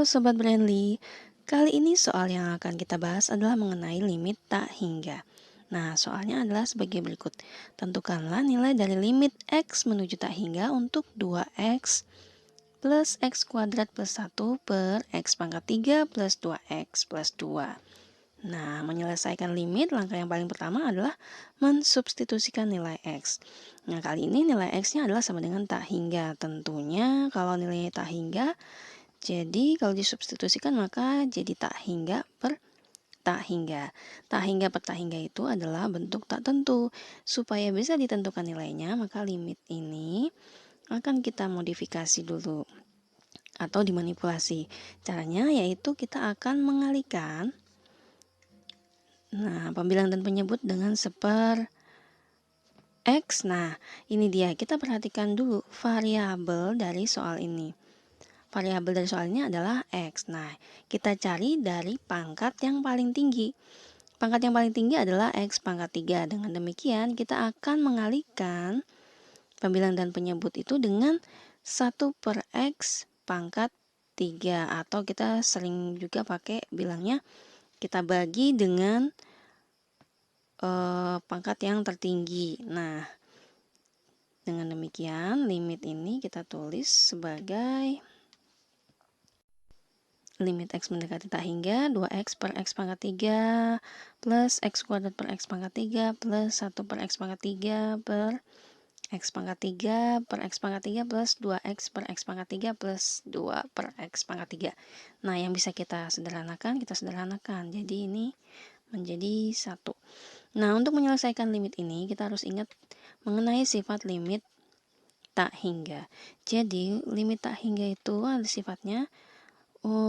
Sobat Brandly, kali ini soal yang akan kita bahas adalah mengenai limit tak hingga. Nah, soalnya adalah sebagai berikut. Tentukanlah nilai dari limit X menuju tak hingga untuk 2X plus X kuadrat plus 1 per X pangkat 3 plus 2X plus 2. Nah, menyelesaikan limit, langkah yang paling pertama adalah mensubstitusikan nilai X. Nah, kali ini nilai X-nya adalah sama dengan tak hingga. Tentunya kalau nilainya tak hingga, jadi kalau disubstitusikan maka jadi tak hingga per tak hingga. Tak hingga per tak hingga itu adalah bentuk tak tentu. Supaya bisa ditentukan nilainya, maka limit ini akan kita modifikasi dulu atau dimanipulasi. Caranya yaitu kita akan mengalihkan pembilang dan penyebut dengan seper X. Nah, ini dia. Kita perhatikan dulu variabel dari soal ini. Variabel dari soal ini adalah X. Nah, kita cari dari pangkat yang paling tinggi. Pangkat yang paling tinggi adalah X pangkat 3. Dengan demikian, kita akan mengalihkan pembilang dan penyebut itu dengan 1 per X pangkat 3. Atau kita sering juga pakai bilangnya, kita bagi dengan pangkat yang tertinggi. Nah, dengan demikian, limit ini kita tulis sebagai limit X mendekati tak hingga 2X per X pangkat 3 plus X kuadrat per X pangkat 3 plus 1 per X pangkat 3 per X pangkat 3 per X pangkat 3 plus 2X per X pangkat 3 plus 2 per X pangkat 3. Nah, yang bisa kita sederhanakan. Jadi ini menjadi 1. Nah, untuk menyelesaikan limit ini, kita harus ingat mengenai sifat limit tak hingga. Jadi, limit tak hingga itu ada sifatnya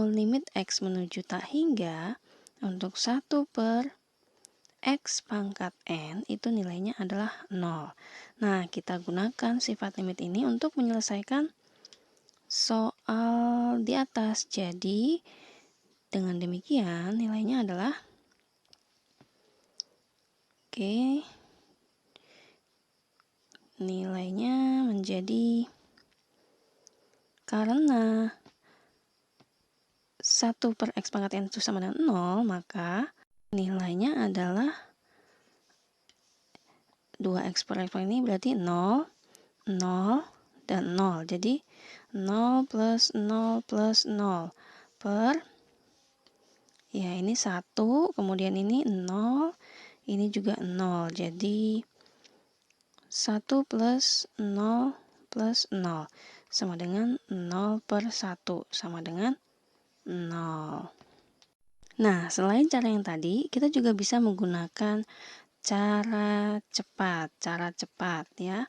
limit X menuju tak hingga untuk 1 per X pangkat N itu nilainya adalah 0. Nah, kita gunakan sifat limit ini untuk menyelesaikan soal di atas. Jadi, dengan demikian nilainya adalah nilainya menjadi karena 1 per X pangkat N itu sama dengan 0, maka nilainya adalah 2X per X pangkat ini berarti 0, 0, dan 0. Jadi 0 plus 0 plus 0 per, ya ini 1, kemudian ini 0, ini juga 0. Jadi 1 plus 0 plus 0 sama dengan 0 per 1 sama dengan 0. Nah, selain cara yang tadi, kita juga bisa menggunakan cara cepat ya.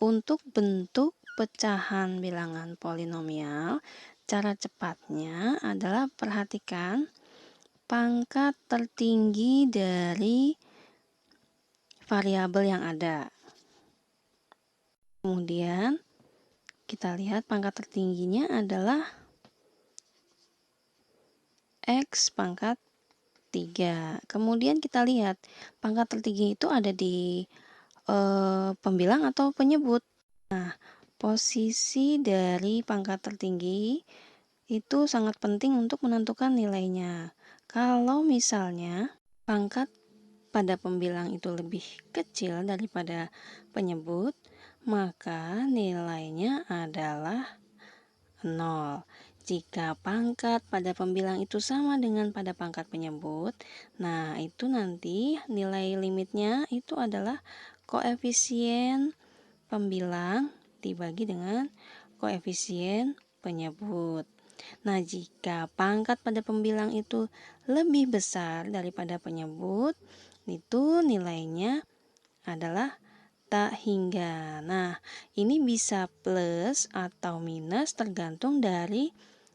Untuk bentuk pecahan bilangan polinomial, cara cepatnya adalah perhatikan pangkat tertinggi dari variabel yang ada. Kemudian kita lihat pangkat tertingginya adalah X pangkat 3. Kemudian kita lihat pangkat tertinggi itu ada di pembilang atau penyebut. Nah, posisi dari pangkat tertinggi itu sangat penting untuk menentukan nilainya. Kalau misalnya pangkat pada pembilang itu lebih kecil daripada penyebut, maka nilainya adalah 0. Jika pangkat pada pembilang itu sama dengan pada pangkat penyebut, nah itu nanti nilai limitnya itu adalah koefisien pembilang dibagi dengan koefisien penyebut. Nah, jika pangkat pada pembilang itu lebih besar daripada penyebut, itu nilainya adalah tak hingga. Nah, ini bisa plus atau minus tergantung dari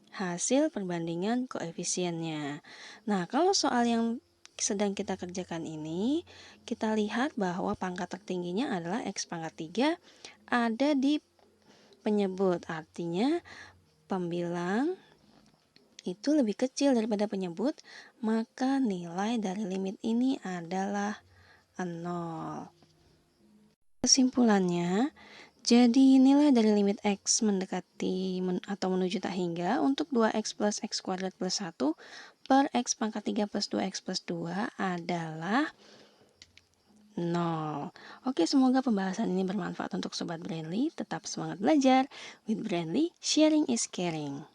hasil perbandingan koefisiennya. Nah, kalau soal yang sedang kita kerjakan ini, kita lihat bahwa pangkat tertingginya adalah X pangkat 3 ada di penyebut. Artinya pembilang itu lebih kecil daripada penyebut, maka nilai dari limit ini adalah 0. Kesimpulannya, Jadi nilai dari limit X mendekati atau menuju tak hingga untuk 2X plus X kuadrat plus 1 per X pangkat 3 plus 2X plus 2 adalah 0. Oke, semoga pembahasan ini bermanfaat untuk Sobat Brainly. Tetap semangat belajar. With Brainly, sharing is caring.